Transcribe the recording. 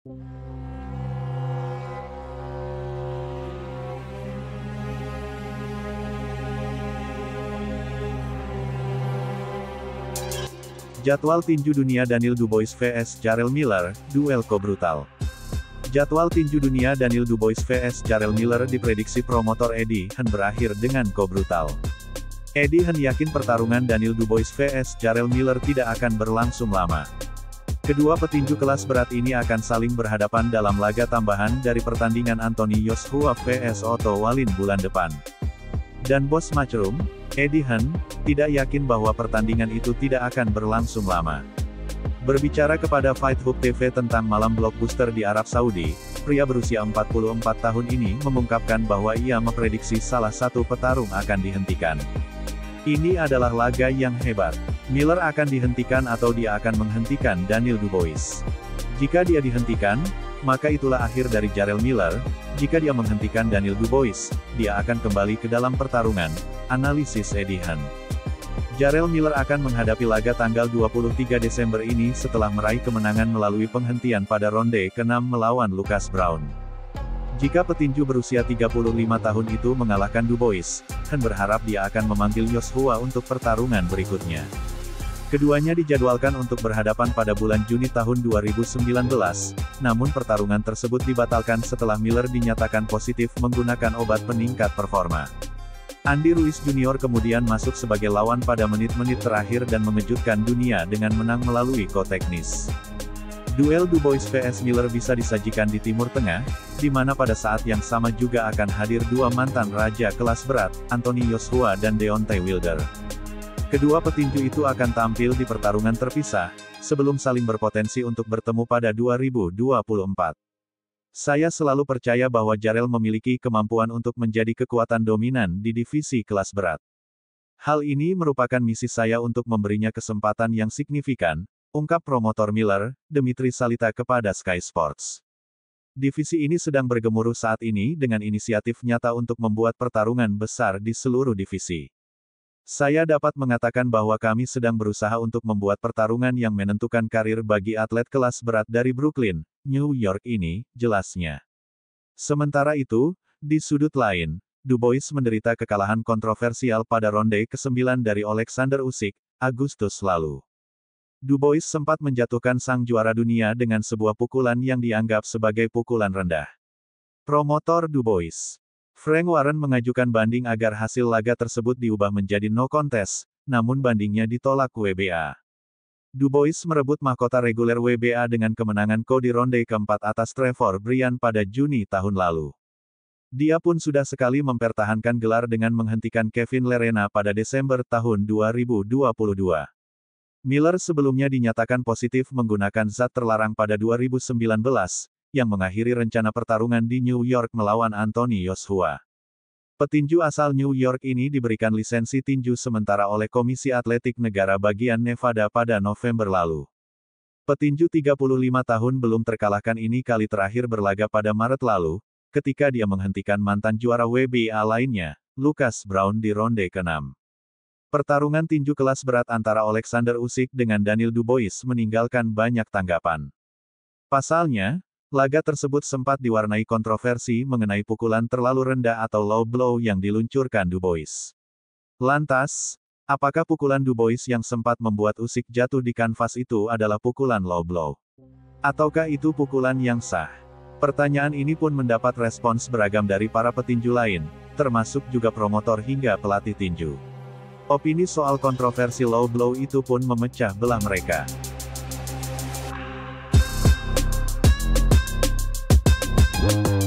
Jadwal tinju dunia Daniel Dubois vs Jarrell Miller, duel brutal. Jadwal tinju dunia Daniel Dubois vs Jarrell Miller diprediksi promotor Eddie Hearn berakhir dengan brutal. Eddie Hearn yakin pertarungan Daniel Dubois vs Jarrell Miller tidak akan berlangsung lama. Kedua petinju kelas berat ini akan saling berhadapan dalam laga tambahan dari pertandingan Anthony Joshua vs Otto Wallin bulan depan. Dan bos Matchroom, Eddie Hearn, tidak yakin bahwa pertandingan itu tidak akan berlangsung lama. Berbicara kepada Fight Hub TV tentang malam blockbuster di Arab Saudi, pria berusia 44 tahun ini mengungkapkan bahwa ia memprediksi salah satu petarung akan dihentikan. Ini adalah laga yang hebat. Miller akan dihentikan atau dia akan menghentikan Daniel Dubois. Jika dia dihentikan, maka itulah akhir dari Jarrell Miller. Jika dia menghentikan Daniel Dubois, dia akan kembali ke dalam pertarungan, analisis Eddie Hearn. Jarrell Miller akan menghadapi laga tanggal 23 Desember ini setelah meraih kemenangan melalui penghentian pada ronde ke-6 melawan Lucas Browne. Jika petinju berusia 35 tahun itu mengalahkan Dubois, Hearn berharap dia akan memanggil Joshua untuk pertarungan berikutnya. Keduanya dijadwalkan untuk berhadapan pada bulan Juni tahun 2019, namun pertarungan tersebut dibatalkan setelah Miller dinyatakan positif menggunakan obat peningkat performa. Andy Ruiz Jr. kemudian masuk sebagai lawan pada menit-menit terakhir dan mengejutkan dunia dengan menang melalui teknis. Duel Dubois vs Miller bisa disajikan di Timur Tengah, di mana pada saat yang sama juga akan hadir dua mantan raja kelas berat, Anthony Joshua dan Deontay Wilder. Kedua petinju itu akan tampil di pertarungan terpisah, sebelum saling berpotensi untuk bertemu pada 2024. Saya selalu percaya bahwa Jarrell memiliki kemampuan untuk menjadi kekuatan dominan di divisi kelas berat. Hal ini merupakan misi saya untuk memberinya kesempatan yang signifikan, ungkap promotor Miller, Dmitry Salita kepada Sky Sports. Divisi ini sedang bergemuruh saat ini dengan inisiatif nyata untuk membuat pertarungan besar di seluruh divisi. Saya dapat mengatakan bahwa kami sedang berusaha untuk membuat pertarungan yang menentukan karir bagi atlet kelas berat dari Brooklyn, New York ini, jelasnya. Sementara itu, di sudut lain, Dubois menderita kekalahan kontroversial pada ronde ke-9 dari Alexander Usyk, Agustus lalu. Dubois sempat menjatuhkan sang juara dunia dengan sebuah pukulan yang dianggap sebagai pukulan rendah. Promotor Dubois, Frank Warren mengajukan banding agar hasil laga tersebut diubah menjadi no contest, namun bandingnya ditolak WBA. Dubois merebut mahkota reguler WBA dengan kemenangan di ronde keempat atas Trevor Bryan pada Juni tahun lalu. Dia pun sudah sekali mempertahankan gelar dengan menghentikan Kevin Lerena pada Desember tahun 2022. Miller sebelumnya dinyatakan positif menggunakan zat terlarang pada 2019, yang mengakhiri rencana pertarungan di New York melawan Anthony Joshua. Petinju asal New York ini diberikan lisensi tinju sementara oleh Komisi Atletik Negara bagian Nevada pada November lalu. Petinju 35 tahun belum terkalahkan ini kali terakhir berlaga pada Maret lalu, ketika dia menghentikan mantan juara WBA lainnya, Lucas Browne di ronde ke-6. Pertarungan tinju kelas berat antara Alexander Usyk dengan Daniel Dubois meninggalkan banyak tanggapan. Pasalnya, laga tersebut sempat diwarnai kontroversi mengenai pukulan terlalu rendah atau low blow yang diluncurkan Dubois. Lantas, apakah pukulan Dubois yang sempat membuat Usyk jatuh di kanvas itu adalah pukulan low blow? Ataukah itu pukulan yang sah? Pertanyaan ini pun mendapat respons beragam dari para petinju lain, termasuk juga promotor hingga pelatih tinju. Opini soal kontroversi low blow itu pun memecah belah mereka. Wow.